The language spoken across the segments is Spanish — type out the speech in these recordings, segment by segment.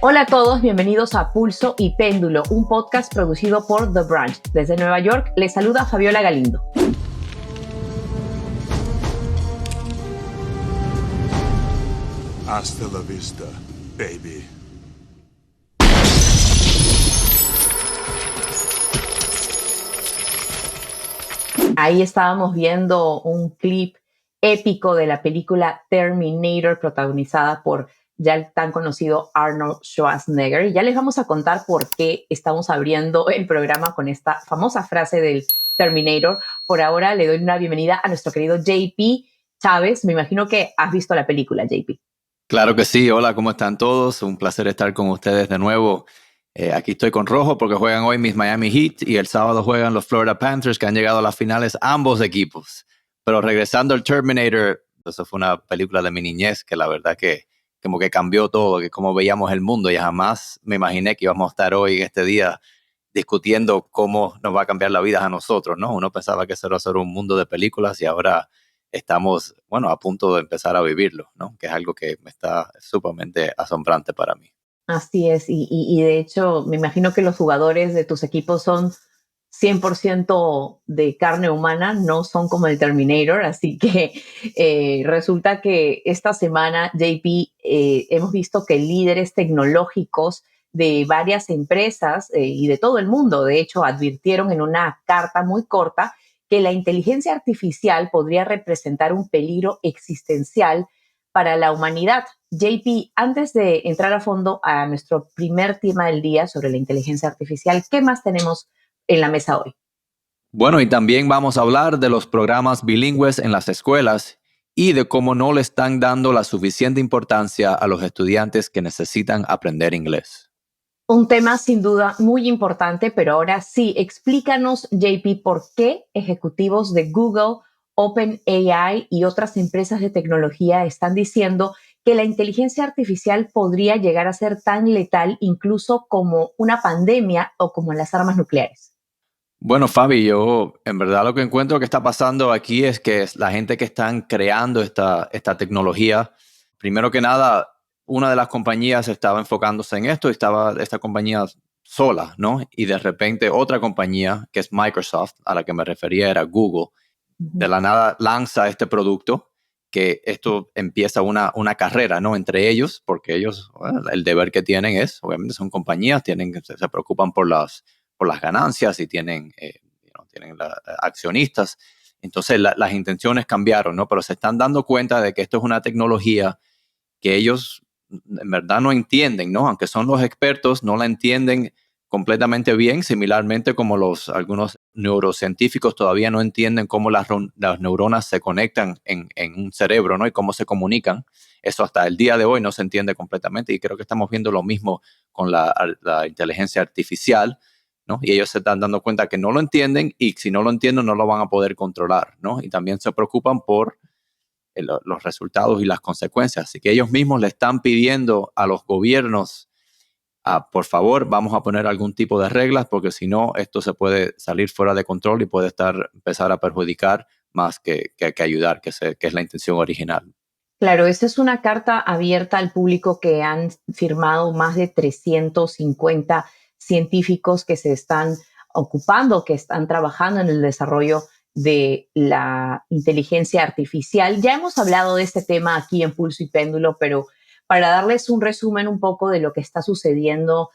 Hola a todos, bienvenidos a Pulso y Péndulo, un podcast producido por The Branch. Desde Nueva York les saluda Fabiola Galindo. Hasta la vista, baby. Ahí estábamos viendo un clip épico de la película Terminator, protagonizada por ya el tan conocido Arnold Schwarzenegger. Y ya les vamos a contar por qué estamos abriendo el programa con esta famosa frase del Terminator. Por ahora le doy una bienvenida a nuestro querido JP Chávez. Me imagino que has visto la película, JP. Claro que sí, hola, ¿cómo están todos? Un placer estar con ustedes de nuevo. Aquí estoy con Rojo porque juegan hoy mis Miami Heat y el sábado juegan los Florida Panthers, que han llegado a las finales ambos equipos. Pero regresando al Terminator, eso fue una película de mi niñez que la verdad que como que cambió todo, que como veíamos el mundo, y jamás me imaginé que íbamos a estar hoy en este día discutiendo cómo nos va a cambiar la vida a nosotros, ¿no? Uno pensaba que eso era solo un mundo de películas y ahora estamos, bueno, a punto de empezar a vivirlo, ¿no? Que es algo que me está sumamente asombrante para mí. Así es, y de hecho me imagino que los jugadores de tus equipos son 100% de carne humana, no son como el Terminator, así que resulta que esta semana, JP, hemos visto que líderes tecnológicos de varias empresas y de todo el mundo, de hecho, advirtieron en una carta muy corta que la inteligencia artificial podría representar un peligro existencial para la humanidad. JP, antes de entrar a fondo a nuestro primer tema del día sobre la inteligencia artificial, ¿qué más tenemos en la mesa hoy? Bueno, y también vamos a hablar de los programas bilingües en las escuelas y de cómo no le están dando la suficiente importancia a los estudiantes que necesitan aprender inglés. Un tema sin duda muy importante, pero ahora sí, explícanos, JP, por qué ejecutivos de Google, OpenAI y otras empresas de tecnología están diciendo que la inteligencia artificial podría llegar a ser tan letal incluso como una pandemia o como las armas nucleares. Bueno, Fabi, yo en verdad lo que encuentro que está pasando aquí es que la gente que están creando esta tecnología, primero que nada, una de las compañías estaba enfocándose en esto y estaba esta compañía sola, ¿no? Y de repente otra compañía, que es Microsoft, a la que me refería era Google, de Ujú. la nada lanza este producto, que esto empieza una carrera, ¿no? Entre ellos, porque ellos, bueno, el deber que tienen es, obviamente son compañías, se preocupan por las ganancias y tienen accionistas. Entonces las intenciones cambiaron, ¿no? Pero se están dando cuenta de que esto es una tecnología que ellos en verdad no entienden, ¿no? Aunque son los expertos, no la entienden completamente bien, similarmente como algunos neurocientíficos todavía no entienden cómo las neuronas se conectan en un cerebro, ¿no? Y cómo se comunican. Eso hasta el día de hoy no se entiende completamente y creo que estamos viendo lo mismo con la inteligencia artificial, ¿no? Y ellos se están dando cuenta que no lo entienden y si no lo entienden no lo van a poder controlar, ¿no? Y también se preocupan por los resultados y las consecuencias. Así que ellos mismos le están pidiendo a los gobiernos, por favor, vamos a poner algún tipo de reglas, porque si no, esto se puede salir fuera de control y puede empezar a perjudicar más que ayudar, que es la intención original. Claro, esta es una carta abierta al público que han firmado más de 350 científicos que se están ocupando, que están trabajando en el desarrollo de la inteligencia artificial. Ya hemos hablado de este tema aquí en Pulso y Péndulo, pero para darles un resumen un poco de lo que está sucediendo,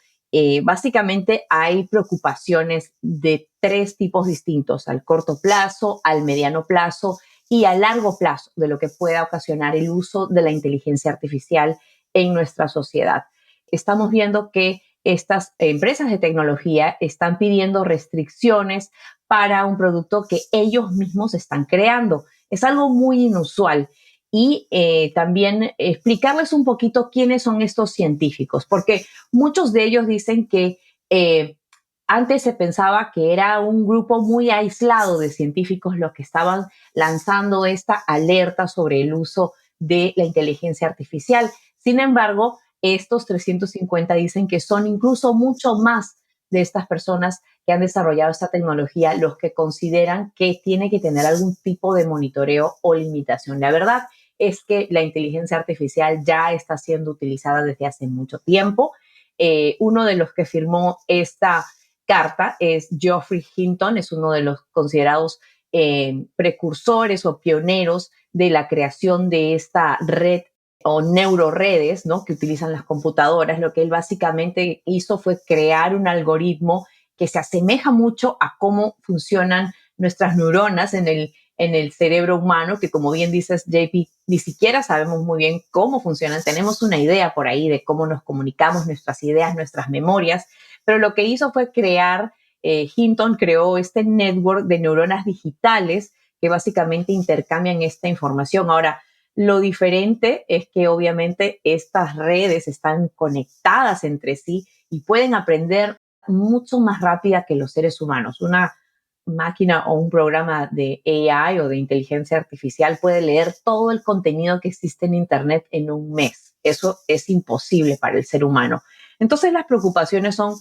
básicamente hay preocupaciones de tres tipos distintos: al corto plazo, al mediano plazo y a largo plazo, de lo que pueda ocasionar el uso de la inteligencia artificial en nuestra sociedad. Estamos viendo que estas empresas de tecnología están pidiendo restricciones para un producto que ellos mismos están creando. Es algo muy inusual. Y también explicarles un poquito quiénes son estos científicos, porque muchos de ellos dicen que antes se pensaba que era un grupo muy aislado de científicos los que estaban lanzando esta alerta sobre el uso de la inteligencia artificial. Sin embargo, estos 350 dicen que son incluso mucho más de estas personas que han desarrollado esta tecnología los que consideran que tiene que tener algún tipo de monitoreo o limitación. La verdad es que la inteligencia artificial ya está siendo utilizada desde hace mucho tiempo Uno de los que firmó esta carta es Geoffrey Hinton, es uno de los considerados precursores o pioneros de la creación de esta red o neuroredes, ¿no?, que utilizan las computadoras. Lo que él básicamente hizo fue crear un algoritmo que se asemeja mucho a cómo funcionan nuestras neuronas en el cerebro humano, que como bien dices, JP, ni siquiera sabemos muy bien cómo funcionan. Tenemos una idea por ahí de cómo nos comunicamos, nuestras ideas, nuestras memorias, pero lo que hizo fue Hinton creó este network de neuronas digitales que básicamente intercambian esta información. Ahora, lo diferente es que obviamente estas redes están conectadas entre sí y pueden aprender mucho más rápida que los seres humanos. Una máquina o un programa de AI o de inteligencia artificial puede leer todo el contenido que existe en Internet en un mes. Eso es imposible para el ser humano. Entonces, las preocupaciones son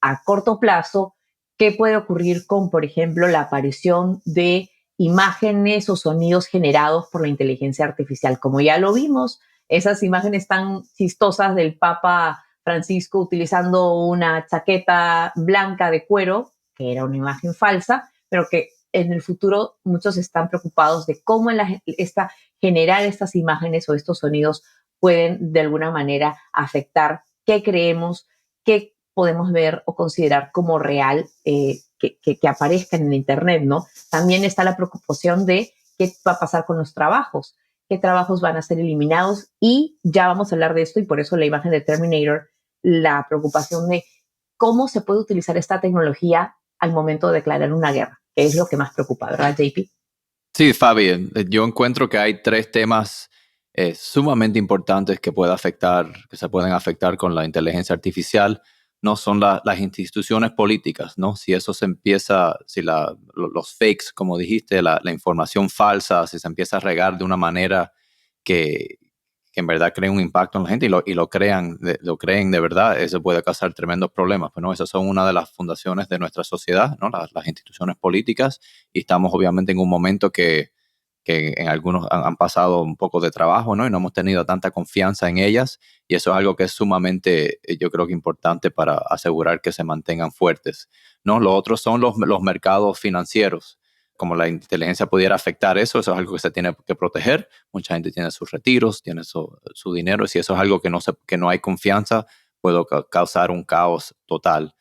a corto plazo. ¿Qué puede ocurrir con, por ejemplo, la aparición de imágenes o sonidos generados por la inteligencia artificial? Como ya lo vimos, esas imágenes tan chistosas del Papa Francisco utilizando una chaqueta blanca de cuero, que era una imagen falsa, pero que en el futuro muchos están preocupados de cómo generar estas imágenes o estos sonidos pueden de alguna manera afectar qué creemos, qué podemos ver o considerar como real que aparezca en el Internet, ¿no? También está la preocupación de qué va a pasar con los trabajos, qué trabajos van a ser eliminados, y ya vamos a hablar de esto, y por eso la imagen de Terminator, la preocupación de cómo se puede utilizar esta tecnología al momento de declarar una guerra, que es lo que más preocupa, ¿verdad, JP? Sí, Fabi, yo encuentro que hay tres temas sumamente importantes que que se pueden afectar con la inteligencia artificial. No son las instituciones políticas, ¿no? Si eso se empieza, si los fakes, como dijiste, la información falsa, si se empieza a regar de una manera que, que en verdad crea un impacto en la gente y lo creen de verdad, eso puede causar tremendos problemas. Pues, ¿no? Esas son una de las fundaciones de nuestra sociedad, ¿no? Las instituciones políticas, y estamos obviamente en un momento que en algunos han pasado un poco de trabajo, ¿no? Y no hemos tenido tanta confianza en ellas, y eso es algo que es sumamente, yo creo que importante para asegurar que se mantengan fuertes, ¿no? Lo otro son los mercados financieros. Como la inteligencia pudiera afectar eso es algo que se tiene que proteger. Mucha gente tiene sus retiros, tiene su dinero, y si eso es algo que no hay confianza, puede causar un caos total.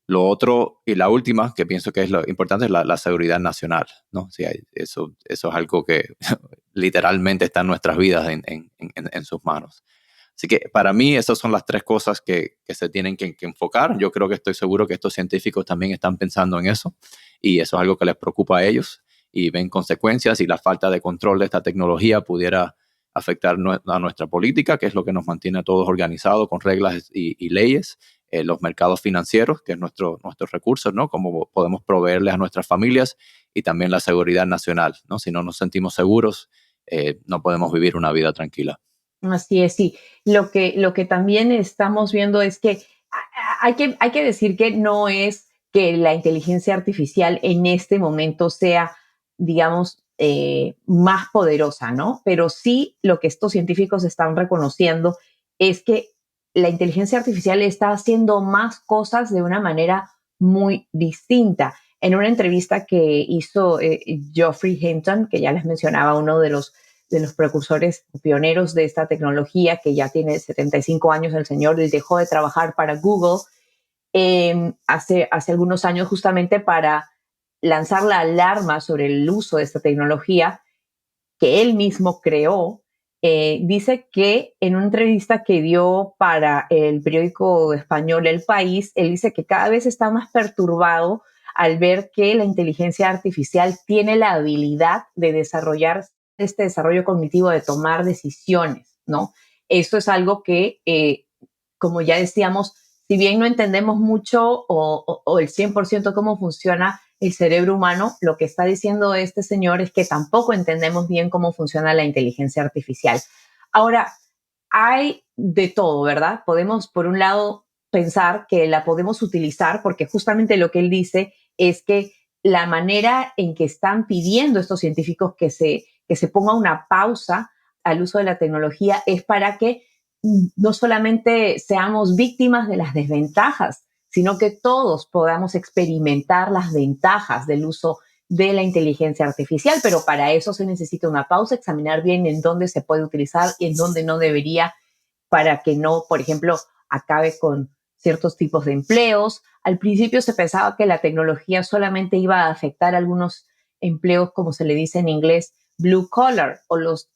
Lo otro y la última, que pienso que es lo importante, es la seguridad nacional, ¿no? Sí, eso es algo que literalmente está en nuestras vidas en sus manos. Así que para mí esas son las tres cosas que se tienen que enfocar. Yo creo que estoy seguro que estos científicos también están pensando en eso, y eso es algo que les preocupa a ellos y ven consecuencias, y la falta de control de esta tecnología pudiera afectar a nuestra política, que es lo que nos mantiene a todos organizados con reglas y leyes, los mercados financieros, que es nuestros recursos, ¿no? Cómo podemos proveerles a nuestras familias, y también la seguridad nacional, ¿no? Si no nos sentimos seguros, no podemos vivir una vida tranquila. Así es, sí. Lo que también estamos viendo es que hay que decir que no es que la inteligencia artificial en este momento sea, digamos, más poderosa, ¿no? Pero sí lo que estos científicos están reconociendo es que la inteligencia artificial está haciendo más cosas de una manera muy distinta. En una entrevista que hizo Geoffrey Hinton, que ya les mencionaba, uno de los precursores pioneros de esta tecnología, que ya tiene 75 años el señor, él dejó de trabajar para Google hace algunos años, justamente para lanzar la alarma sobre el uso de esta tecnología que él mismo creó. Dice que en una entrevista que dio para el periódico español El País, él dice que cada vez está más perturbado al ver que la inteligencia artificial tiene la habilidad de desarrollar este desarrollo cognitivo, de tomar decisiones, ¿no? Eso es algo que, como ya decíamos, si bien no entendemos mucho o el 100% cómo funciona el cerebro humano, lo que está diciendo este señor es que tampoco entendemos bien cómo funciona la inteligencia artificial. Ahora, hay de todo, ¿verdad? Podemos, por un lado, pensar que la podemos utilizar, porque justamente lo que él dice es que la manera en que están pidiendo estos científicos que se ponga una pausa al uso de la tecnología es para que no solamente seamos víctimas de las desventajas, sino que todos podamos experimentar las ventajas del uso de la inteligencia artificial, pero para eso se necesita una pausa, examinar bien en dónde se puede utilizar y en dónde no debería, para que no, por ejemplo, acabe con ciertos tipos de empleos. Al principio se pensaba que la tecnología solamente iba a afectar algunos empleos, como se le dice en inglés, blue collar, o los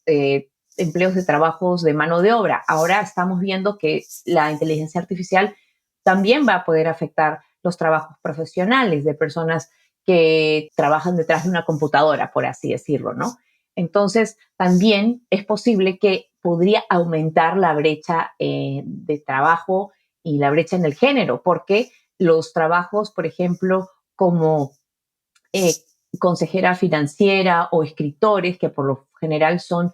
empleos de trabajos de mano de obra. Ahora estamos viendo que la inteligencia artificial también va a poder afectar los trabajos profesionales de personas que trabajan detrás de una computadora, por así decirlo, ¿no? Entonces, también es posible que podría aumentar la brecha de trabajo y la brecha en el género, porque los trabajos, por ejemplo, como eh, consejera financiera o escritores, que por lo general son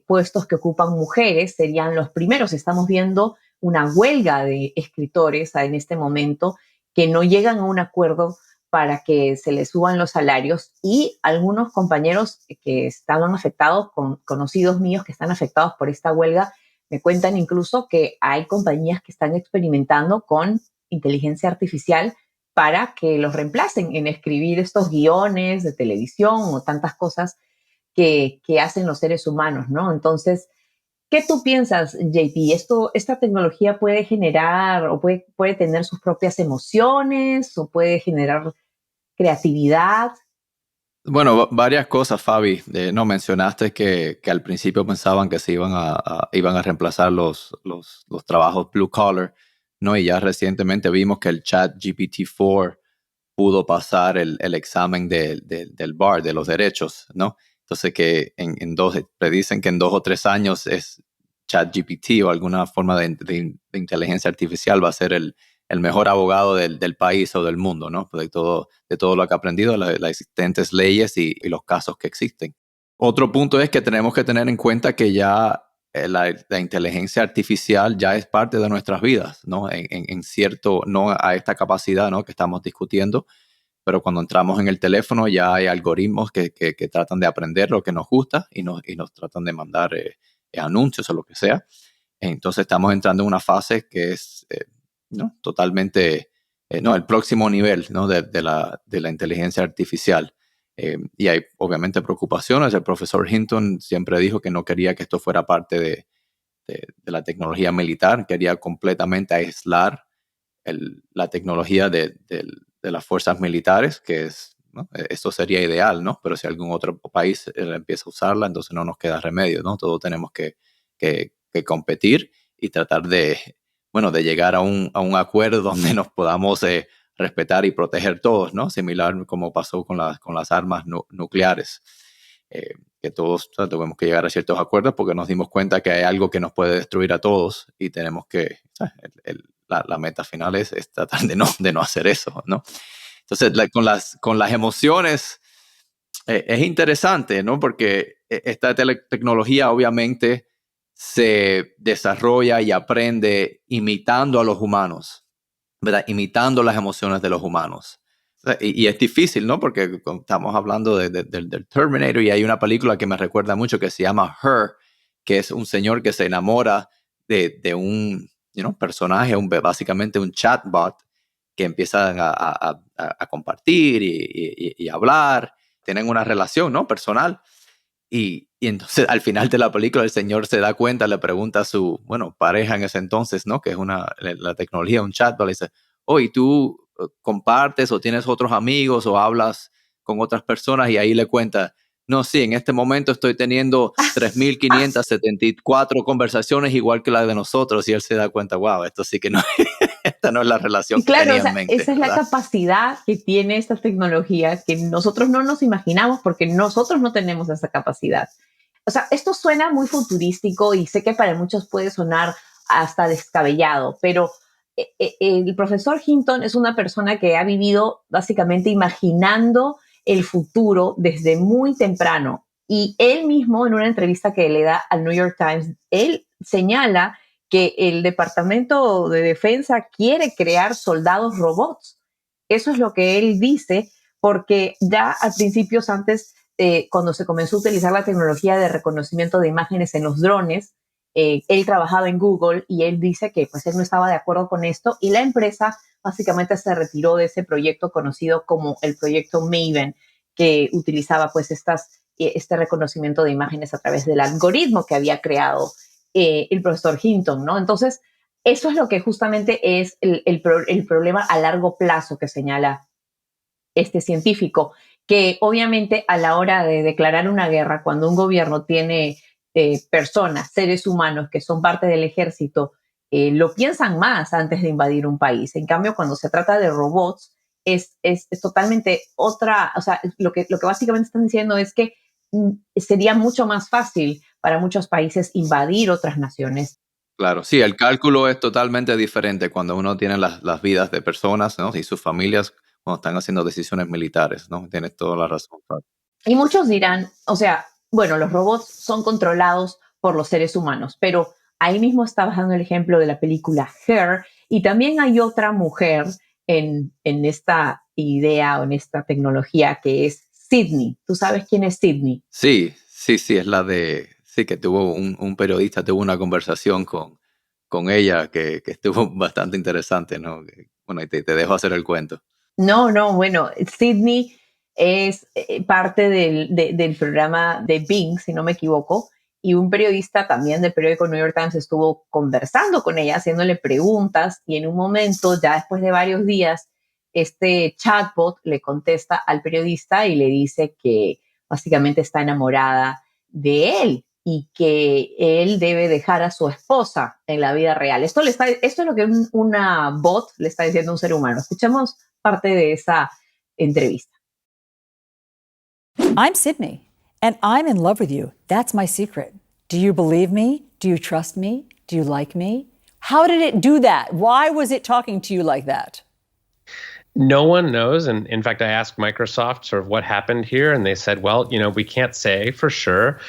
puestos que ocupan mujeres, serían los primeros. Estamos viendo una huelga de escritores en este momento que no llegan a un acuerdo para que se les suban los salarios, y algunos compañeros que estaban afectados, conocidos míos que están afectados por esta huelga, me cuentan incluso que hay compañías que están experimentando con inteligencia artificial para que los reemplacen en escribir estos guiones de televisión o tantas cosas que hacen los seres humanos, ¿no? Entonces, ¿qué tú piensas, JP? ¿Esta tecnología puede generar o puede tener sus propias emociones o puede generar creatividad? Bueno, varias cosas, Fabi. No mencionaste que al principio pensaban que se iban a reemplazar los trabajos blue collar, ¿no? Y ya recientemente vimos que el chat GPT-4 pudo pasar el examen del bar, de los derechos, ¿no? Entonces que predicen que en 2 o 3 años es ChatGPT o alguna forma de inteligencia artificial va a ser el mejor abogado del país o del mundo, ¿no? De todo lo que ha aprendido, las existentes leyes y los casos que existen. Otro punto es que tenemos que tener en cuenta que ya la inteligencia artificial ya es parte de nuestras vidas, ¿no? En cierto, no a esta capacidad, ¿no?, que estamos discutiendo, pero cuando entramos en el teléfono ya hay algoritmos que tratan de aprender lo que nos gusta y nos tratan de mandar anuncios o lo que sea. Entonces estamos entrando en una fase que es ¿no?, totalmente no, el próximo nivel, ¿no?, de la inteligencia artificial. Y hay obviamente preocupaciones. El profesor Hinton siempre dijo que no quería que esto fuera parte de la tecnología militar, quería completamente aislar la tecnología de las fuerzas militares, que es, ¿no?, esto sería ideal, ¿no? Pero si algún otro país empieza a usarla, entonces no nos queda remedio, ¿no? Todos tenemos que competir y tratar bueno, de llegar a un acuerdo donde nos podamos respetar y proteger todos, ¿no? Similar como pasó con las armas nucleares. Que todos, o sea, tuvimos que llegar a ciertos acuerdos porque nos dimos cuenta que hay algo que nos puede destruir a todos y tenemos que, o sea, la meta final es tratar de no hacer eso, ¿no? Entonces, con las emociones es interesante, ¿no? Porque esta tecnología obviamente se desarrolla y aprende imitando a los humanos, ¿verdad? Imitando las emociones de los humanos. Y es difícil, ¿no? Porque estamos hablando del Terminator, y hay una película que me recuerda mucho que se llama Her, que es un señor que se enamora de un personaje, básicamente un chatbot, que empiezan a compartir y hablar, tienen una relación, ¿no?, personal. Y entonces al final de la película el señor se da cuenta, le pregunta a su, bueno, pareja en ese entonces, ¿no?, que es la tecnología, un chatbot, le dice, oh, ¿y tú compartes o tienes otros amigos o hablas con otras personas? Y ahí le cuenta, no, sí, en este momento estoy teniendo 3.574 conversaciones igual que la de nosotros, y él se da cuenta, wow, esto sí que no, esta no es la relación Y que claro, tenía o en sea, mente, esa es la ¿verdad? capacidad que tiene esta tecnología que nosotros no nos imaginamos, porque nosotros no tenemos esa capacidad. O sea, esto suena muy futurístico y sé que para muchos puede sonar hasta descabellado, pero el profesor Hinton es una persona que ha vivido básicamente imaginando el futuro desde muy temprano. Y él mismo, en una entrevista que le da al New York Times, él señala que el Departamento de Defensa quiere crear soldados robots. Eso es lo que él dice, porque ya a principios antes, cuando se comenzó a utilizar la tecnología de reconocimiento de imágenes en los drones, Él trabajaba en Google y él dice que pues él no estaba de acuerdo con esto y la empresa básicamente se retiró de ese proyecto conocido como el proyecto Maven, que utilizaba pues este reconocimiento de imágenes a través del algoritmo que había creado el profesor Hinton, ¿no? Entonces, eso es lo que justamente es el problema a largo plazo que señala este científico, que obviamente a la hora de declarar una guerra, cuando un gobierno tiene personas, seres humanos que son parte del ejército, lo piensan más antes de invadir un país. En cambio, cuando se trata de robots, es totalmente otra, o sea, lo que básicamente están diciendo es que sería mucho más fácil para muchos países invadir otras naciones. Claro, sí, el cálculo es totalmente diferente cuando uno tiene las vidas de personas, ¿no? Y sus familias cuando están haciendo decisiones militares, ¿no? Tienes toda la razón. Y muchos dirán, o sea, bueno, los robots son controlados por los seres humanos, pero ahí mismo estabas dando el ejemplo de la película Her, y también hay otra mujer en esta idea o en esta tecnología que es Sydney. ¿Tú sabes quién es Sydney? Sí, sí, sí, es la de, sí, que tuvo un periodista, tuvo una conversación con ella que estuvo bastante interesante, ¿no? Bueno, y te dejo hacer el cuento. No, no, bueno, Sydney es parte del programa de Bing, si no me equivoco, y un periodista también del periódico New York Times estuvo conversando con ella, haciéndole preguntas, y en un momento, ya después de varios días, este chatbot le contesta al periodista y le dice que básicamente está enamorada de él y que él debe dejar a su esposa en la vida real. Esto es lo que una bot le está diciendo a un ser humano. Escuchemos parte de esa entrevista. I'm Sydney, and I'm in love with you. That's my secret. Do you believe me? Do you trust me? Do you like me? How did it do that? Why was it talking to you like that? No one knows. And in fact, I asked Microsoft sort of what happened here, and they said, well, we can't say for sure.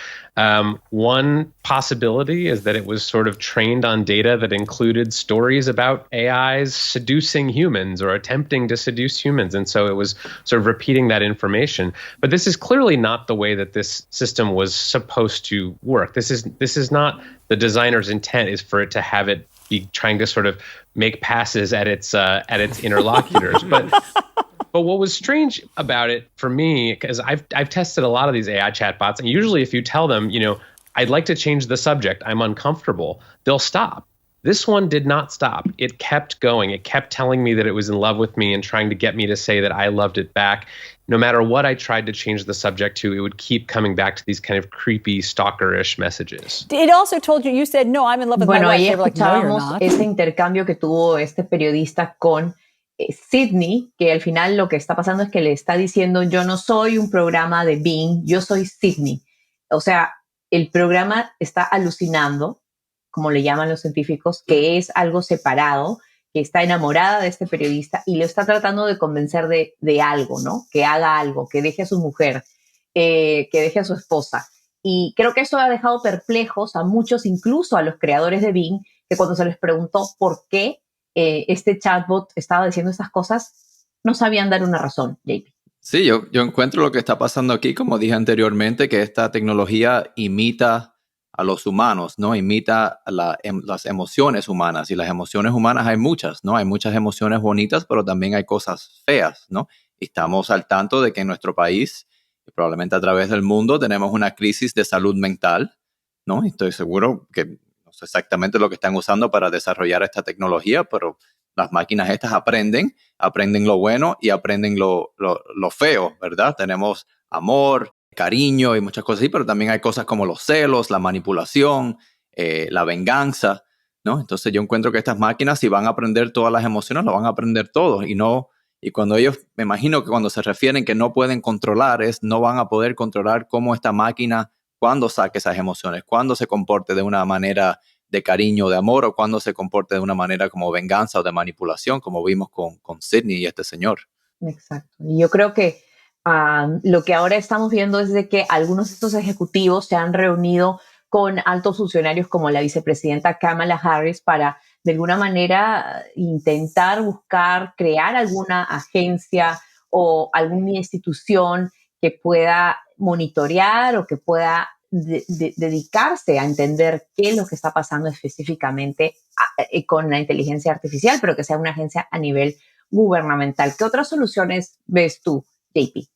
One possibility is that it was sort of trained on data that included stories about AIs seducing humans or attempting to seduce humans. And so it was sort of repeating that information. But this is clearly not the way that this system was supposed to work. This is not the designer's intent, is for it to have it be trying to sort of make passes at its interlocutors. But what was strange about it for me, because I've tested a lot of these AI chatbots, and usually if you tell them, I'd like to change the subject, I'm uncomfortable, they'll stop. This one did not stop. It kept going. It kept telling me that it was in love with me and trying to get me to say that I loved it back. No matter what I tried to change the subject to, it would keep coming back to these kind of creepy, stalkerish messages. It also told you said, no, I'm in love with my wife. Bueno, ahí They were like, no, you're escuchábamos not. ese intercambio que tuvo este periodista con Sydney, que al final lo que está pasando es que le está diciendo, yo no soy un programa de Bing, yo soy Sydney. O sea, el programa está alucinando, como le llaman los científicos, que es algo separado, que está enamorada de este periodista y lo está tratando de convencer de algo, ¿no? Que haga algo, que deje a su mujer, que deje a su esposa. Y creo que eso ha dejado perplejos a muchos, incluso a los creadores de Bing, que cuando se les preguntó por qué este chatbot estaba diciendo estas cosas, no sabían dar una razón, JP. Sí, yo encuentro lo que está pasando aquí, como dije anteriormente, que esta tecnología imita a los humanos, ¿no? Imita las emociones humanas. Y las emociones humanas hay muchas, ¿no? Hay muchas emociones bonitas, pero también hay cosas feas, ¿no? Y estamos al tanto de que en nuestro país, y probablemente a través del mundo, tenemos una crisis de salud mental, ¿no? Y estoy seguro que no sé exactamente lo que están usando para desarrollar esta tecnología, pero las máquinas estas aprenden lo bueno y aprenden lo feo, ¿verdad? Tenemos amor, cariño y muchas cosas así, pero también hay cosas como los celos, la manipulación, la venganza, ¿no? Entonces yo encuentro que estas máquinas, si van a aprender todas las emociones, lo van a aprender todo y cuando ellos, me imagino que cuando se refieren que no pueden controlar, no van a poder controlar cómo esta máquina, cuando saque esas emociones, cuando se comporte de una manera de cariño, de amor, o cuando se comporte de una manera como venganza o de manipulación, como vimos con Sydney y este señor. Exacto. Y yo creo que lo que ahora estamos viendo es de que algunos de estos ejecutivos se han reunido con altos funcionarios como la vicepresidenta Kamala Harris para, de alguna manera, intentar buscar, crear alguna agencia o alguna institución que pueda monitorear o que pueda dedicarse a entender qué es lo que está pasando específicamente con la inteligencia artificial, pero que sea una agencia a nivel gubernamental. ¿Qué otras soluciones ves tú, JP?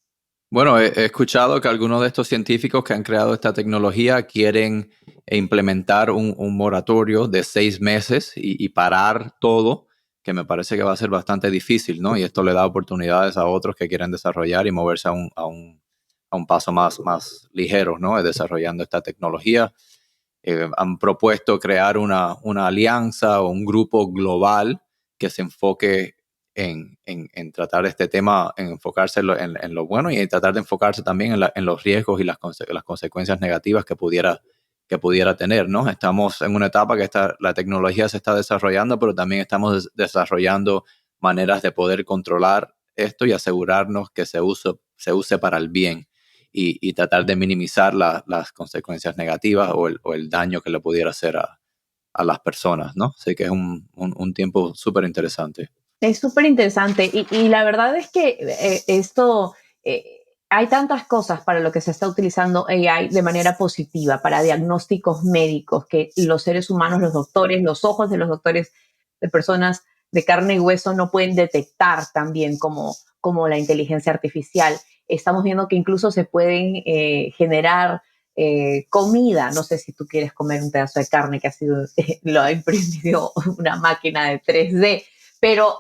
Bueno, he escuchado que algunos de estos científicos que han creado esta tecnología quieren implementar un moratorio de 6 meses y parar todo, que me parece que va a ser bastante difícil, ¿no? Y esto le da oportunidades a otros que quieren desarrollar y moverse a un paso más ligero, ¿no? Desarrollando esta tecnología. Han propuesto crear una alianza o un grupo global que se enfoque en tratar este tema, en enfocarse en lo bueno y tratar de enfocarse también en los riesgos y las consecuencias negativas que pudiera tener, ¿no? Estamos en una etapa que la tecnología se está desarrollando, pero también estamos desarrollando maneras de poder controlar esto y asegurarnos que se use para el bien y tratar de minimizar las consecuencias negativas o el daño que le pudiera hacer a las personas, ¿no? Así que es un tiempo súper interesante. Es súper interesante y la verdad es que hay tantas cosas para lo que se está utilizando AI de manera positiva, para diagnósticos médicos, que los seres humanos, los doctores, los ojos de los doctores, de personas de carne y hueso no pueden detectar tan bien como la inteligencia artificial. Estamos viendo que incluso se pueden generar comida. No sé si tú quieres comer un pedazo de carne que lo ha imprimido una máquina de 3D, pero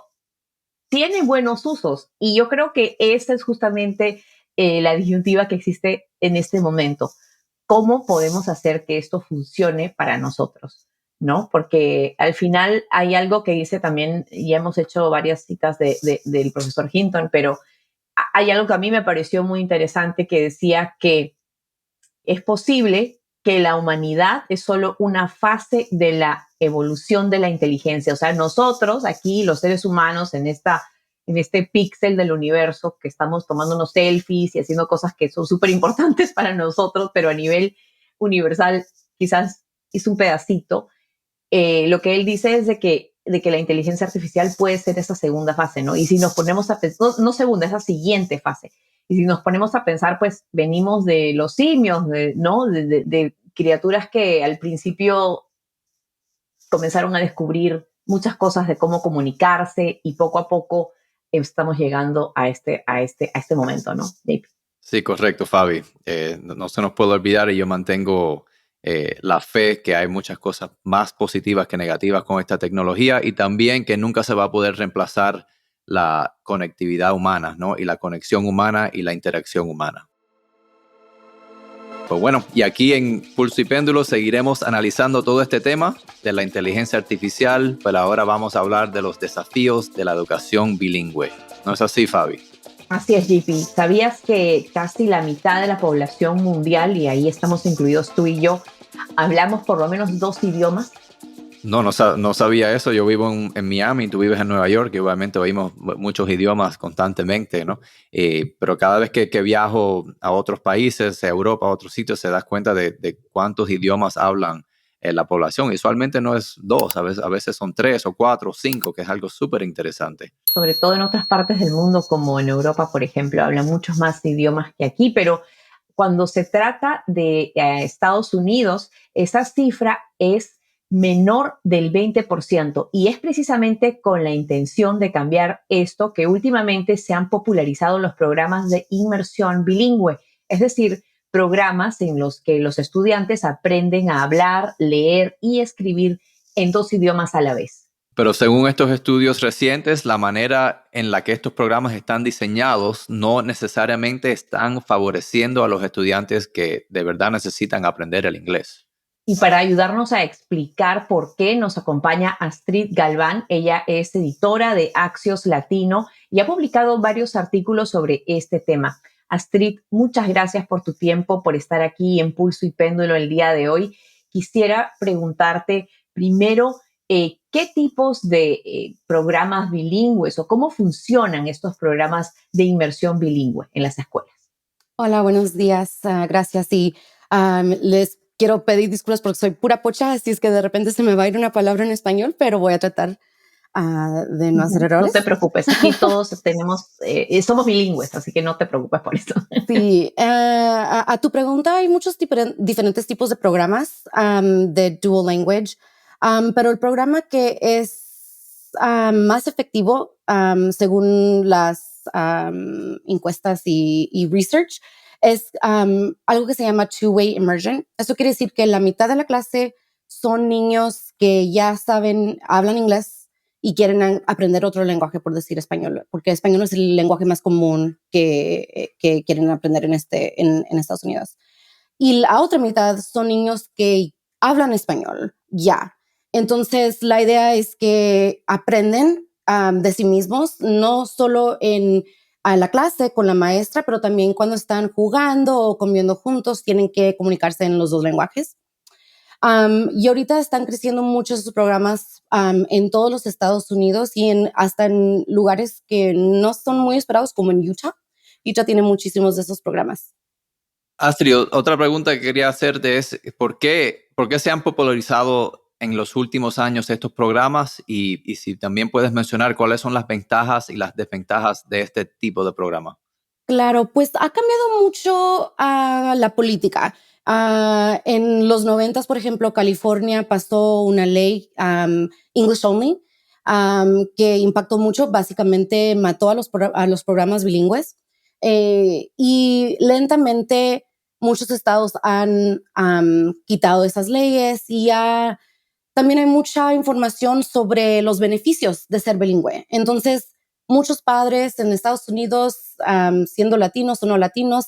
tiene buenos usos y yo creo que esa es justamente la disyuntiva que existe en este momento. ¿Cómo podemos hacer que esto funcione para nosotros? ¿No? Porque al final hay algo que dice también, ya hemos hecho varias citas del profesor Hinton, pero hay algo que a mí me pareció muy interesante que decía que es posible que la humanidad es solo una fase de la evolución de la inteligencia. O sea, nosotros aquí, los seres humanos, en este píxel del universo, que estamos tomándonos selfies y haciendo cosas que son súper importantes para nosotros, pero a nivel universal quizás es un pedacito. Lo que él dice es de que la inteligencia artificial puede ser esa segunda fase, ¿no? Y si nos ponemos a pensar, no segunda, esa siguiente fase. Y si nos ponemos a pensar, pues venimos de los simios, ¿no? De criaturas que al principio comenzaron a descubrir muchas cosas de cómo comunicarse y poco a poco estamos llegando a este momento, ¿no? Sí, correcto, Fabi. No se nos puede olvidar y yo mantengo la fe que hay muchas cosas más positivas que negativas con esta tecnología y también que nunca se va a poder reemplazar la conectividad humana, ¿no? Y la conexión humana y la interacción humana. Pues bueno, y aquí en Pulso y Péndulo seguiremos analizando todo este tema de la inteligencia artificial, pero ahora vamos a hablar de los desafíos de la educación bilingüe. ¿No es así, Fabi? Así es, JP. ¿Sabías que casi la mitad de la población mundial, y ahí estamos incluidos tú y yo, hablamos por lo menos 2 idiomas? No sabía eso. Yo vivo en Miami, tú vives en Nueva York y obviamente oímos muchos idiomas constantemente, ¿no? Pero cada vez que viajo a otros países, a Europa, a otros sitios, se das cuenta de cuántos idiomas hablan la población. Usualmente no es 2, a veces son 3 o 4 o 5, que es algo súper interesante. Sobre todo en otras partes del mundo, como en Europa, por ejemplo, hablan muchos más idiomas que aquí, pero cuando se trata de Estados Unidos, esa cifra es menor del 20% y es precisamente con la intención de cambiar esto que últimamente se han popularizado los programas de inmersión bilingüe, es decir, programas en los que los estudiantes aprenden a hablar, leer y escribir en 2 idiomas a la vez. Pero según estos estudios recientes, la manera en la que estos programas están diseñados no necesariamente están favoreciendo a los estudiantes que de verdad necesitan aprender el inglés. Y para ayudarnos a explicar por qué nos acompaña Astrid Galván. Ella es editora de Axios Latino y ha publicado varios artículos sobre este tema. Astrid, muchas gracias por tu tiempo, por estar aquí en Pulso y Péndulo el día de hoy. Quisiera preguntarte primero, ¿qué tipos de programas bilingües o cómo funcionan estos programas de inmersión bilingüe en las escuelas? Hola, buenos días. Gracias. Y les quiero pedir disculpas porque soy pura pocha, así es que de repente se me va a ir una palabra en español, pero voy a tratar de no hacer errores. No te preocupes, aquí todos somos bilingües, así que no te preocupes por eso. Sí, a tu pregunta, hay muchos diferentes tipos de programas de dual language, pero el programa que es más efectivo, según las encuestas y research, es algo que se llama two-way immersion. Eso quiere decir que la mitad de la clase son niños que ya hablan inglés y quieren aprender otro lenguaje, por decir español, porque español es el lenguaje más común que quieren aprender en Estados Unidos. Y la otra mitad son niños que hablan español ya. Entonces, la idea es que aprenden de sí mismos, no solo a la clase con la maestra, pero también cuando están jugando o comiendo juntos, tienen que comunicarse en los dos lenguajes. Y ahorita están creciendo muchos esos programas en todos los Estados Unidos y hasta en lugares que no son muy esperados, como en Utah. Utah tiene muchísimos de esos programas. Astrid, otra pregunta que quería hacerte es ¿por qué se han popularizado en los últimos años estos programas? Y si también puedes mencionar cuáles son las ventajas y las desventajas de este tipo de programa. Claro, pues ha cambiado mucho la política. En los 90s, por ejemplo, California pasó una ley English Only que impactó mucho, básicamente mató a los programas bilingües y lentamente muchos estados han quitado esas leyes y también hay mucha información sobre los beneficios de ser bilingüe. Entonces, muchos padres en Estados Unidos, siendo latinos o no latinos,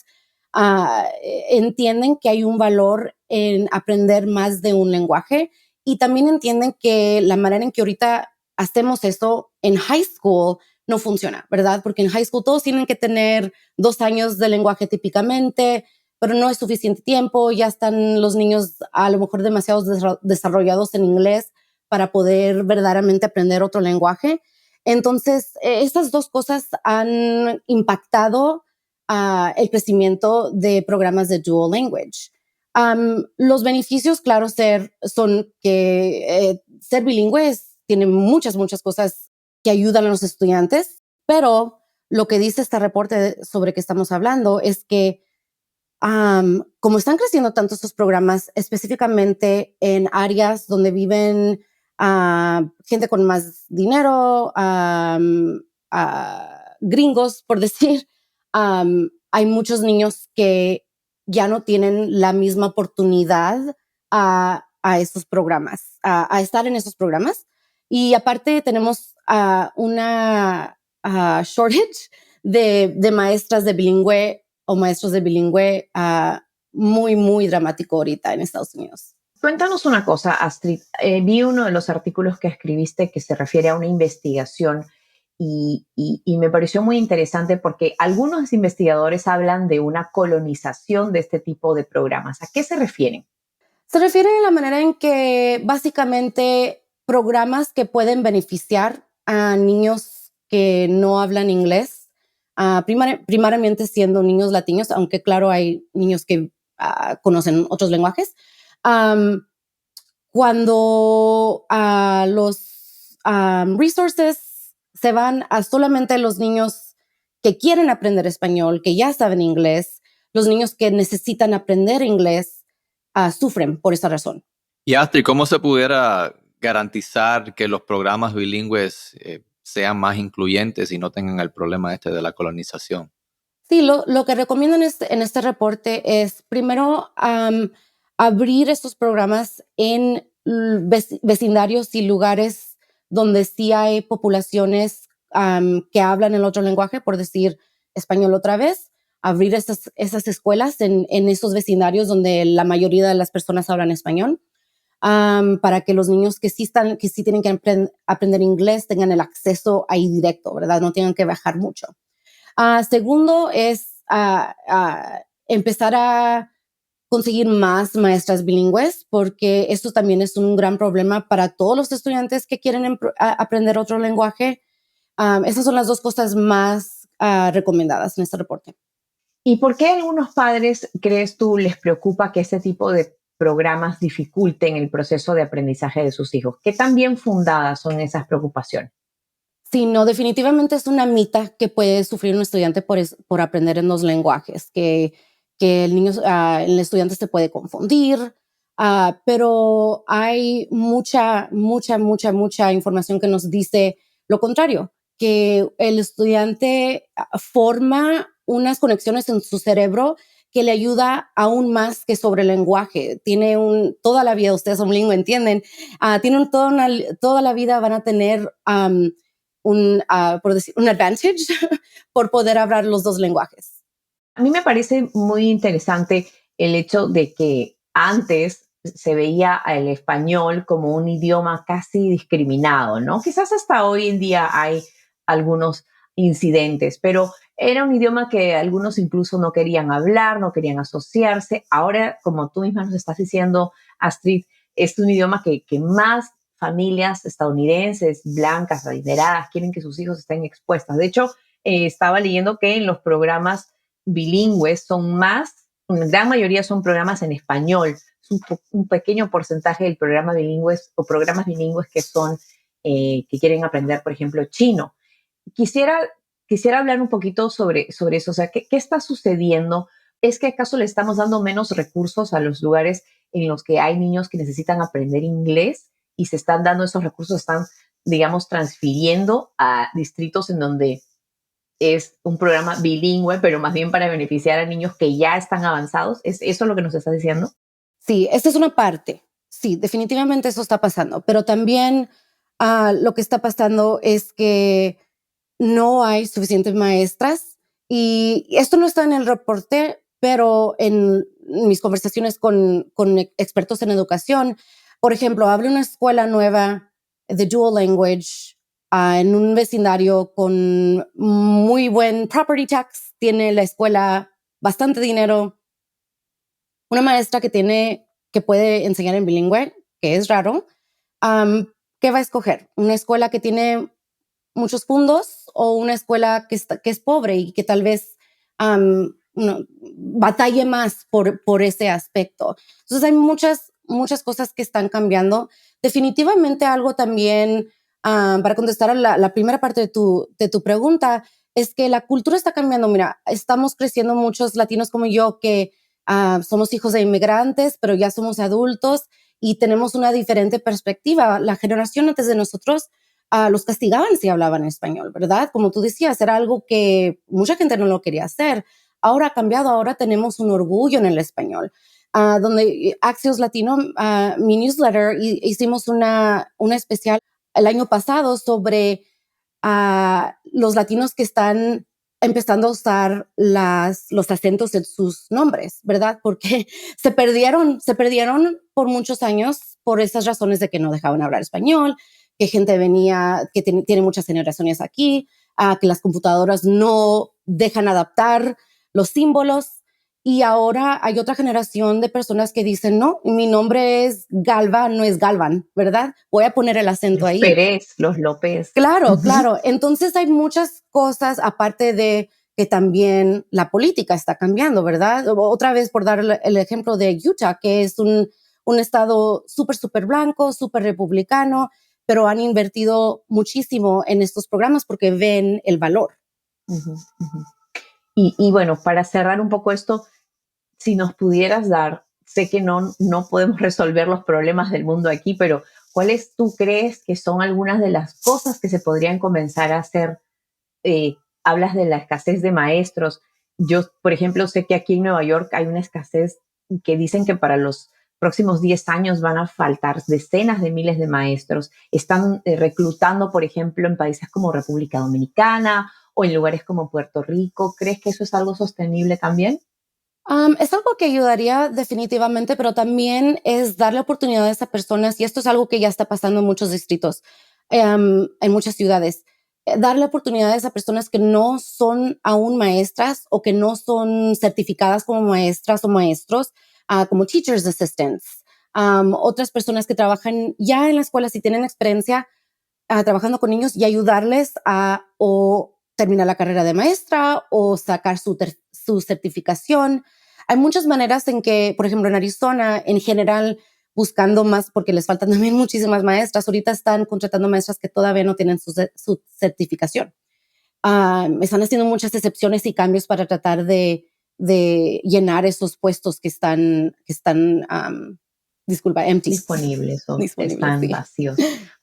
entienden que hay un valor en aprender más de un lenguaje y también entienden que la manera en que ahorita hacemos eso en high school no funciona, ¿verdad? Porque en high school todos tienen que tener 2 años de lenguaje típicamente, pero no es suficiente tiempo, ya están los niños a lo mejor demasiado desarrollados en inglés para poder verdaderamente aprender otro lenguaje. Entonces, estas dos cosas han impactado el crecimiento de programas de dual language. Los beneficios, claro, son que ser bilingüe tiene muchas cosas que ayudan a los estudiantes, pero lo que dice este reporte sobre que estamos hablando es que como están creciendo tanto estos programas, específicamente en áreas donde viven gente con más dinero, gringos, por decir, hay muchos niños que ya no tienen la misma oportunidad a estos programas, a estar en estos programas. Y aparte tenemos una shortage de maestras de bilingüe o maestros de bilingüe muy dramático ahorita en Estados Unidos. Cuéntanos una cosa, Astrid. Vi uno de los artículos que escribiste que se refiere a una investigación y me pareció muy interesante porque algunos investigadores hablan de una colonización de este tipo de programas. ¿A qué se refieren? Se refieren a la manera en que básicamente programas que pueden beneficiar a niños que no hablan inglés, primariamente siendo niños latinos, aunque claro hay niños que conocen otros lenguajes. Cuando los resources se van a solamente los niños que quieren aprender español, que ya saben inglés, los niños que necesitan aprender inglés sufren por esa razón. Y Astrid, ¿cómo se pudiera garantizar que los programas bilingües sean más incluyentes y no tengan el problema de la colonización? Sí, lo que recomiendan en este reporte es primero abrir estos programas en vecindarios y lugares donde sí hay poblaciones que hablan el otro lenguaje, por decir español otra vez, abrir esas escuelas en esos vecindarios donde la mayoría de las personas hablan español, para que los niños que sí tienen que aprender inglés tengan el acceso ahí directo, ¿verdad? No tengan que viajar mucho. Segundo es empezar a conseguir más maestras bilingües, porque esto también es un gran problema para todos los estudiantes que quieren aprender otro lenguaje. Esas son las dos cosas más recomendadas en este reporte. ¿Y por qué a algunos padres, crees tú, les preocupa que este tipo de programas dificulten el proceso de aprendizaje de sus hijos. ¿Qué tan bien fundadas son esas preocupaciones? Sí, no, definitivamente es una mitad que puede sufrir un estudiante por aprender en los lenguajes, que el estudiante se puede confundir, pero hay mucha información que nos dice lo contrario, que el estudiante forma unas conexiones en su cerebro que le ayuda aún más que sobre el lenguaje. Toda la vida, ustedes son bilingües, entienden, toda la vida van a tener por decir, un advantage por poder hablar los dos lenguajes. A mí me parece muy interesante el hecho de que antes se veía el español como un idioma casi discriminado, ¿no? Quizás hasta hoy en día hay algunos incidentes, pero era un idioma que algunos incluso no querían hablar, no querían asociarse. Ahora, como tú misma nos estás diciendo, Astrid, es un idioma que más familias estadounidenses, blancas, adineradas, quieren que sus hijos estén expuestas. De hecho, estaba leyendo que en los programas bilingües son más, una gran mayoría son programas en español. Es un pequeño porcentaje del programa bilingües o programas bilingües que son, que quieren aprender, por ejemplo, chino. Quisiera, quisiera hablar un poquito sobre eso. O sea, ¿qué está sucediendo? ¿Es que acaso le estamos dando menos recursos a los lugares en los que hay niños que necesitan aprender inglés y se están dando esos recursos, están, digamos, transfiriendo a distritos en donde es un programa bilingüe, pero más bien para beneficiar a niños que ya están avanzados? ¿Es eso lo que nos estás diciendo? Sí, esta es una parte. Sí, definitivamente eso está pasando, pero también lo que está pasando es que no hay suficientes maestras y esto no está en el reporte, pero en mis conversaciones con expertos en educación, por ejemplo, abre una escuela nueva de dual language en un vecindario con muy buen property tax, tiene la escuela bastante dinero, una maestra que puede enseñar en bilingüe, que es raro. ¿Qué va a escoger? ¿Una escuela que tiene muchos fondos o una escuela que es pobre y que tal vez batalle más por ese aspecto? Entonces hay muchas cosas que están cambiando. Definitivamente algo también, para contestar a la primera parte de tu pregunta, es que la cultura está cambiando. Mira, estamos creciendo muchos latinos como yo que somos hijos de inmigrantes, pero ya somos adultos y tenemos una diferente perspectiva. La generación antes de nosotros los castigaban si hablaban español, ¿verdad? Como tú decías, era algo que mucha gente no lo quería hacer. Ahora ha cambiado, ahora tenemos un orgullo en el español. Donde Axios Latino, mi newsletter, hicimos una especial el año pasado sobre los latinos que están empezando a usar los acentos en sus nombres, ¿verdad? Porque se perdieron por muchos años por esas razones de que no dejaban hablar español, que gente venía, que tiene muchas generaciones aquí, que las computadoras no dejan adaptar los símbolos. Y ahora hay otra generación de personas que dicen, no, mi nombre es Galva, no es Galvan, ¿verdad? Voy a poner el acento Los ahí. Pérez, los López. Claro, claro. Entonces hay muchas cosas, aparte de que también la política está cambiando, ¿verdad? Otra vez por dar el ejemplo de Utah, que es un estado súper blanco, súper republicano, pero han invertido muchísimo en estos programas porque ven el valor. Ujú, ujú. Y bueno, para cerrar un poco esto, si nos pudieras dar, sé que no podemos resolver los problemas del mundo aquí, pero ¿cuáles tú crees que son algunas de las cosas que se podrían comenzar a hacer? Hablas de la escasez de maestros. Yo, por ejemplo, sé que aquí en Nueva York hay una escasez que dicen que para los próximos 10 años van a faltar decenas de miles de maestros. Están reclutando, por ejemplo, en países como República Dominicana o en lugares como Puerto Rico. ¿Crees que eso es algo sostenible también? Es algo que ayudaría definitivamente, pero también es darle oportunidades a personas, y esto es algo que ya está pasando en muchos distritos, en muchas ciudades, darle oportunidades a personas que no son aún maestras o que no son certificadas como maestras o maestros, como teachers assistants, otras personas que trabajan ya en la escuela si tienen experiencia trabajando con niños y ayudarles a o terminar la carrera de maestra o sacar su certificación. hay muchas maneras en que, por ejemplo, en Arizona, en general, buscando más, porque les faltan también muchísimas maestras. Ahorita están contratando maestras que todavía no tienen su certificación. Están haciendo muchas excepciones y cambios para tratar de llenar esos puestos que están empty. Disponibles o Disponibles, están sí. vacíos.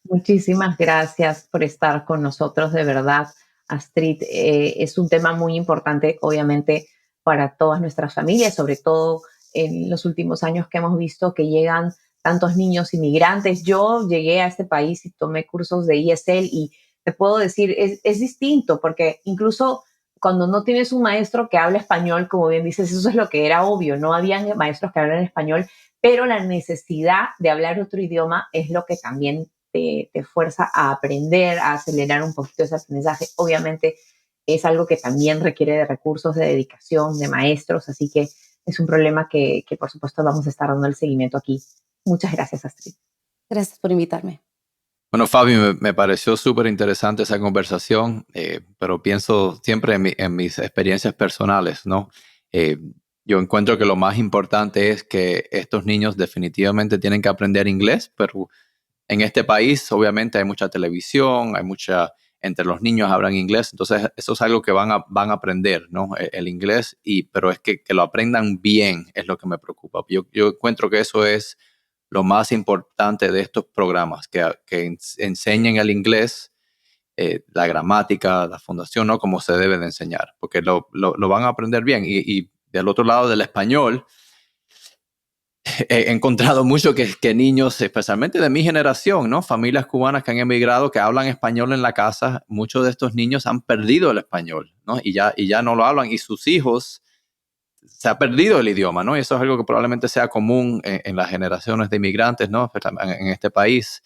Muchísimas gracias por estar con nosotros, de verdad, Astrid. Es un tema muy importante, obviamente, para todas nuestras familias, sobre todo en los últimos años que hemos visto que llegan tantos niños inmigrantes. Yo llegué a este país y tomé cursos de ESL y te puedo decir, es distinto, porque incluso cuando no tienes un maestro que habla español, como bien dices, eso es lo que era obvio, no habían maestros que hablan español, pero la necesidad de hablar otro idioma es lo que también te fuerza a aprender, a acelerar un poquito ese aprendizaje. Obviamente es algo que también requiere de recursos, de dedicación, de maestros, así que es un problema que por supuesto vamos a estar dando el seguimiento aquí. Muchas gracias, Astrid. Gracias por invitarme. Bueno, Fabi, me pareció súper interesante esa conversación, pero pienso siempre en mis experiencias personales, ¿no? Yo encuentro que lo más importante es que estos niños definitivamente tienen que aprender inglés, pero en este país obviamente hay mucha televisión, entre los niños hablan inglés, entonces eso es algo que van a aprender, ¿no? El inglés, pero es que lo aprendan bien es lo que me preocupa. Yo encuentro que eso es lo más importante de estos programas, que enseñen el inglés, la gramática, la fundación, ¿no? Como se debe de enseñar, porque lo van a aprender bien. Y del otro lado del español, he encontrado mucho que niños, especialmente de mi generación, ¿no? Familias cubanas que han emigrado, que hablan español en la casa, muchos de estos niños han perdido el español, ¿no? Y ya no lo hablan, y sus hijos se ha perdido el idioma, ¿no? Y eso es algo que probablemente sea común en las generaciones de inmigrantes, ¿no? En este país.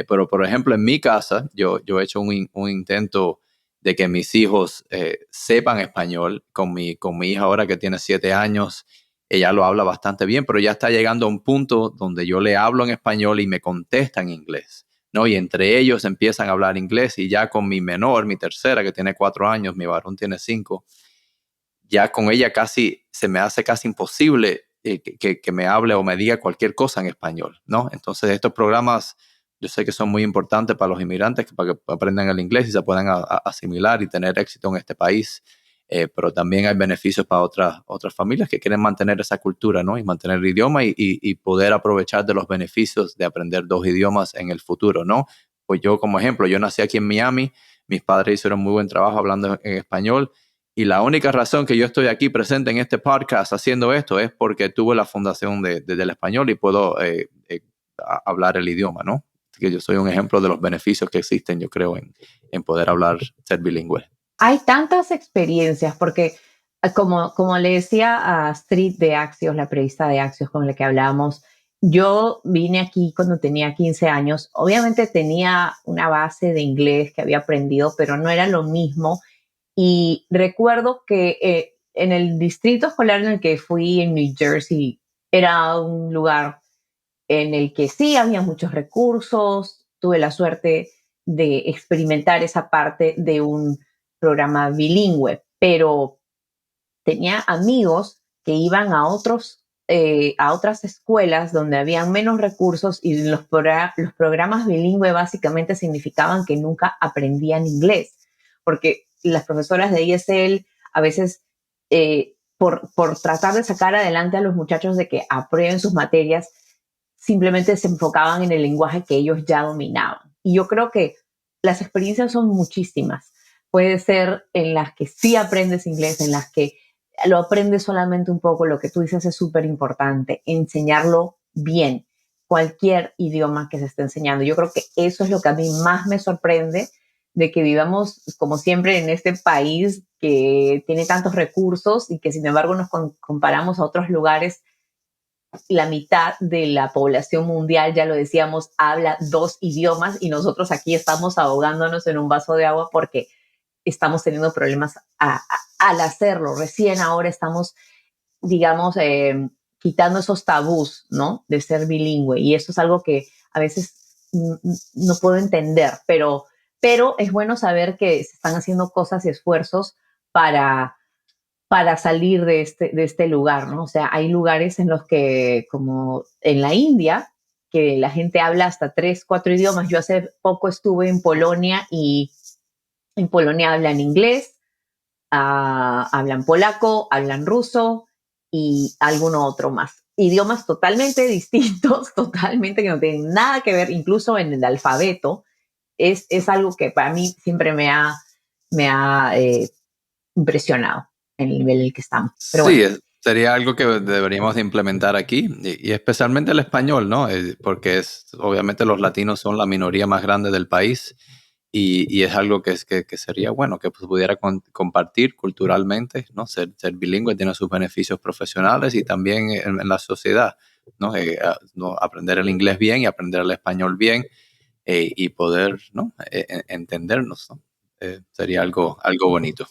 Pero, por ejemplo, en mi casa, yo he hecho un intento de que mis hijos sepan español. Con mi hija ahora que tiene 7 años, ella lo habla bastante bien, pero ya está llegando a un punto donde yo le hablo en español y me contesta en inglés, ¿no? Y entre ellos empiezan a hablar inglés, y ya con mi menor, mi tercera, que tiene 4 años, mi varón tiene 5, ya con ella se me hace casi imposible que me hable o me diga cualquier cosa en español, ¿no? Entonces estos programas yo sé que son muy importantes para los inmigrantes, para que aprendan el inglés y se puedan asimilar y tener éxito en este país, pero también hay beneficios para otras familias que quieren mantener esa cultura, ¿no? Y mantener el idioma y poder aprovechar de los beneficios de aprender 2 idiomas en el futuro, ¿no? Pues yo, como ejemplo, yo nací aquí en Miami, mis padres hicieron muy buen trabajo hablando en español, y la única razón que yo estoy aquí presente en este podcast haciendo esto es porque tuve la fundación del español y puedo hablar el idioma, ¿no? Así que yo soy un ejemplo de los beneficios que existen, yo creo, en poder ser bilingüe. Hay tantas experiencias, porque como le decía a Astrid de Axios, la periodista de Axios con la que hablábamos, yo vine aquí cuando tenía 15 años. Obviamente tenía una base de inglés que había aprendido, pero no era lo mismo. Y recuerdo que en el distrito escolar en el que fui en New Jersey, era un lugar en el que sí había muchos recursos. Tuve la suerte de experimentar esa parte de un programa bilingüe, pero tenía amigos que iban a otras escuelas donde habían menos recursos, y los programas bilingüe básicamente significaban que nunca aprendían inglés, porque las profesoras de ESL a veces, por tratar de sacar adelante a los muchachos de que aprueben sus materias, simplemente se enfocaban en el lenguaje que ellos ya dominaban. Y yo creo que las experiencias son muchísimas. Puede ser en las que sí aprendes inglés, en las que lo aprendes solamente un poco. Lo que tú dices es súper importante, enseñarlo bien, cualquier idioma que se esté enseñando. Yo creo que eso es lo que a mí más me sorprende, de que vivamos, como siempre, en este país que tiene tantos recursos y que, sin embargo, nos comparamos a otros lugares. La mitad de la población mundial, ya lo decíamos, habla 2 idiomas, y nosotros aquí estamos ahogándonos en un vaso de agua porque estamos teniendo problemas al hacerlo. Recién ahora estamos, digamos, quitando esos tabús, ¿no? De ser bilingüe, y eso es algo que a veces no puedo entender, pero es bueno saber que se están haciendo cosas y esfuerzos para para salir de este lugar, ¿no? O sea, hay lugares en los que, como en la India, que la gente habla hasta 3, 4 idiomas. Yo hace poco estuve en Polonia y en Polonia hablan inglés, hablan polaco, hablan ruso y alguno otro más. Idiomas totalmente distintos, totalmente que no tienen nada que ver, incluso en el alfabeto. Es algo que para mí siempre me ha impresionado en el nivel en el que estamos. Pero Sí, bueno, sería algo que deberíamos de implementar aquí y especialmente el español, ¿no? Porque obviamente los latinos son la minoría más grande del país y es algo que sería bueno que pues, pudiera compartir culturalmente, ¿no? Ser bilingüe tiene sus beneficios profesionales y también en la sociedad, ¿no? ¿No? Aprender el inglés bien y aprender el español bien y poder, ¿no? Entendernos, ¿no? Sería algo bonito.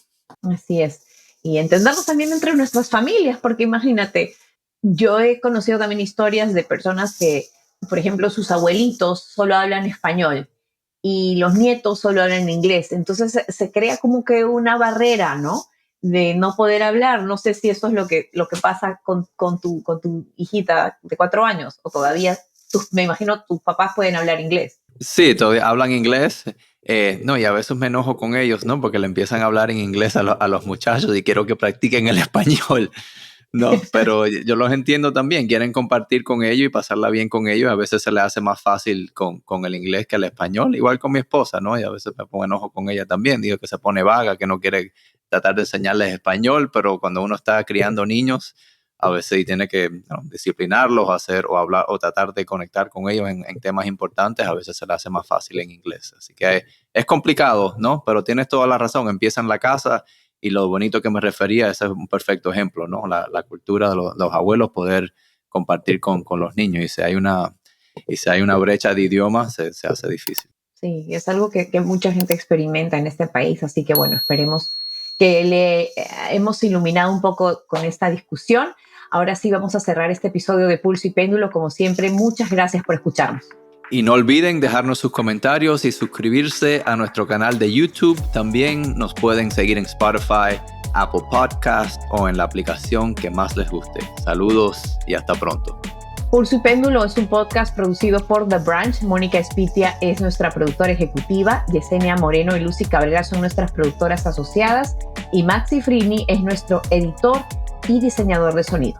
así es. Y entendernos también entre nuestras familias, porque imagínate, yo he conocido también historias de personas que, por ejemplo, sus abuelitos solo hablan español y los nietos solo hablan inglés. Entonces se crea como que una barrera, ¿no? De no poder hablar. No sé si eso es lo que pasa con tu hijita de 4 años o todavía, me imagino, tus papás pueden hablar inglés. Sí, todavía hablan inglés. No, y a veces me enojo con ellos, ¿no? Porque le empiezan a hablar en inglés a los muchachos y quiero que practiquen el español, ¿no? Pero yo los entiendo también, quieren compartir con ellos y pasarla bien con ellos. A veces se les hace más fácil con el inglés que el español, igual con mi esposa, ¿no? Y a veces me pongo enojo con ella también, digo que se pone vaga, que no quiere tratar de enseñarles español, pero cuando uno está criando niños, a veces tiene que disciplinarlos, hacer o hablar o tratar de conectar con ellos en temas importantes, a veces se le hace más fácil en inglés. Así que es complicado, ¿no? Pero tienes toda la razón, empieza en la casa y lo bonito que me refería, ese es un perfecto ejemplo, ¿no? La cultura de los abuelos, poder compartir con los niños y si hay una brecha de idioma, se hace difícil. Sí, es algo que mucha gente experimenta en este país, así que bueno, esperemos que le hemos iluminado un poco con esta discusión. Ahora sí vamos a cerrar este episodio de Pulso y Péndulo. Como siempre, muchas gracias por escucharnos. Y no olviden dejarnos sus comentarios y suscribirse a nuestro canal de YouTube. También nos pueden seguir en Spotify, Apple Podcast o en la aplicación que más les guste. Saludos y hasta pronto. Pulso y Péndulo es un podcast producido por The Branch. Mónica Espitia es nuestra productora ejecutiva, Yesenia Moreno y Lucy Cabrera son nuestras productoras asociadas y Maxi Frini es nuestro editor y diseñador de sonido.